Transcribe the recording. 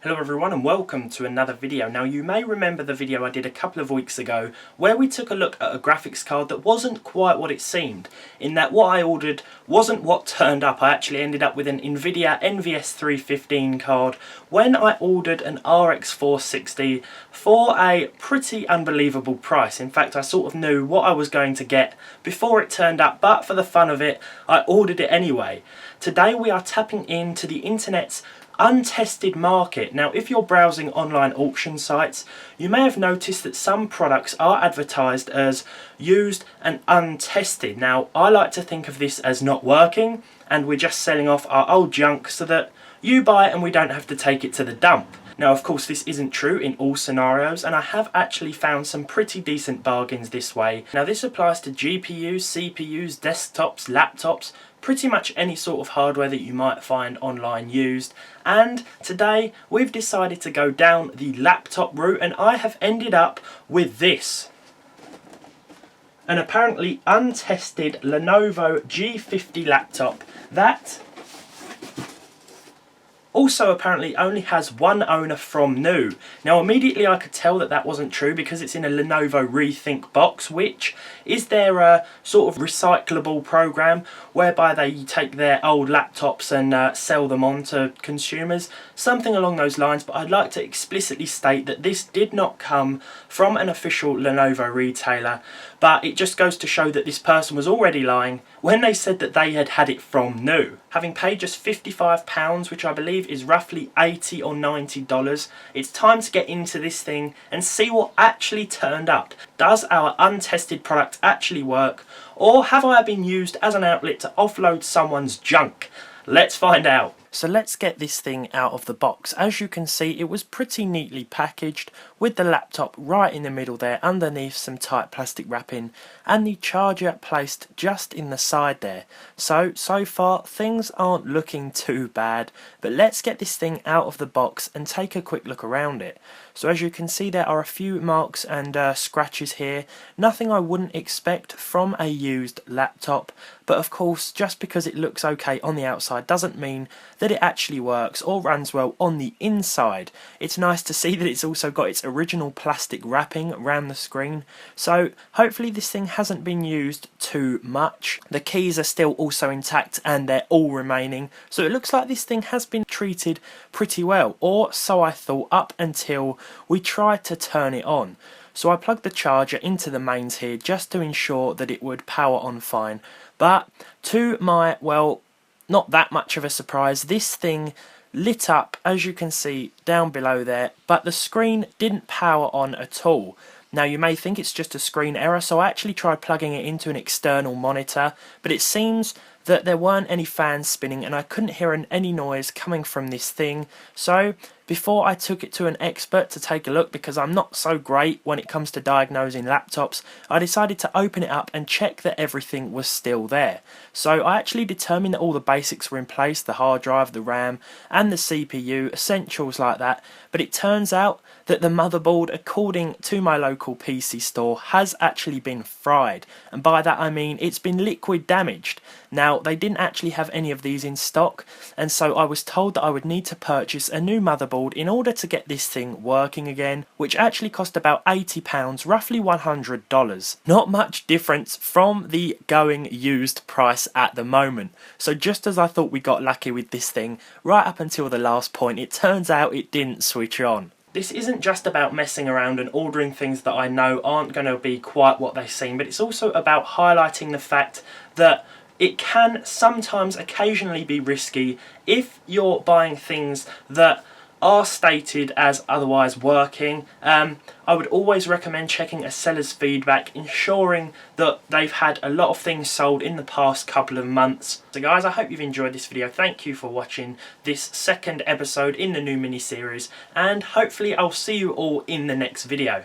Hello everyone and welcome to another video. Now you may remember the video I did a couple of weeks ago where we took a look at a graphics card that wasn't quite what it seemed, in that what I ordered wasn't what turned up. I actually ended up with an Nvidia NVS 315 card when I ordered an RX 460 for a pretty unbelievable price. In fact, I sort of knew what I was going to get before it turned up, but for the fun of it I ordered it anyway. Today we are tapping into the internet's untested market. Now, if you're browsing online auction sites, you may have noticed that some products are advertised as used and untested. Now, I like to think of this as not working, and we're just selling off our old junk so that you buy it and we don't have to take it to the dump. Now, of course, this isn't true in all scenarios, and I have actually found some pretty decent bargains this way. Now, this applies to GPUs, CPUs, desktops, laptops, pretty much any sort of hardware that you might find online used. And today we've decided to go down the laptop route, and I have ended up with this. An apparently untested Lenovo G50 laptop that also apparently only has one owner from new. Now immediately I could tell that that wasn't true because it's in a Lenovo Rethink box, which is their sort of recyclable program whereby they take their old laptops and sell them on to consumers, something along those lines. But I'd like to explicitly state that this did not come from an official Lenovo retailer, but it just goes to show that this person was already lying when they said that they had had it from new. Having paid just £55, which I believe is roughly $80 or $90, it's time to get into this thing and see what actually turned up. Does our untested product actually work, or have I been used as an outlet to offload someone's junk? Let's find out. So let's get this thing out of the box. As you can see, it was pretty neatly packaged with the laptop right in the middle there underneath some tight plastic wrapping, and the charger placed just in the side there. So far things aren't looking too bad, but let's get this thing out of the box and take a quick look around it. So as you can see, there are a few marks and scratches here, nothing I wouldn't expect from a used laptop, but of course just because it looks okay on the outside doesn't mean that it actually works or runs well on the inside. It's nice to see that it's also got its original plastic wrapping around the screen, so hopefully this thing hasn't been used too much. The keys are still also intact and they're all remaining, so it looks like this thing has been treated pretty well, or so I thought up until we tried to turn it on. So I plugged the charger into the mains here just to ensure that it would power on fine, but to my, well, not that much of a surprise, this thing lit up, as you can see down below there, but the screen didn't power on at all. Now you may think it's just a screen error, so I actually tried plugging it into an external monitor, but it seems that there weren't any fans spinning and I couldn't hear any noise coming from this thing. So before I took it to an expert to take a look, because I'm not so great when it comes to diagnosing laptops, I decided to open it up and check that everything was still there. So I actually determined that all the basics were in place, the hard drive, the RAM and the CPU, essentials like that, but it turns out that the motherboard, according to my local PC store, has actually been fried, and by that I mean it's been liquid damaged. Now they didn't actually have any of these in stock, and so I was told that I would need to purchase a new motherboard in order to get this thing working again, which actually cost about £80, roughly $100. Not much difference from the going used price at the moment. So just as I thought we got lucky with this thing, right up until the last point, it turns out it didn't switch on. This isn't just about messing around and ordering things that I know aren't going to be quite what they seem, but it's also about highlighting the fact that it can sometimes occasionally be risky if you're buying things that are stated as otherwise working. I would always recommend checking a seller's feedback, ensuring that they've had a lot of things sold in the past couple of months. So guys, I hope you've enjoyed this video. Thank you for watching this second episode in the new mini-series, and hopefully I'll see you all in the next video.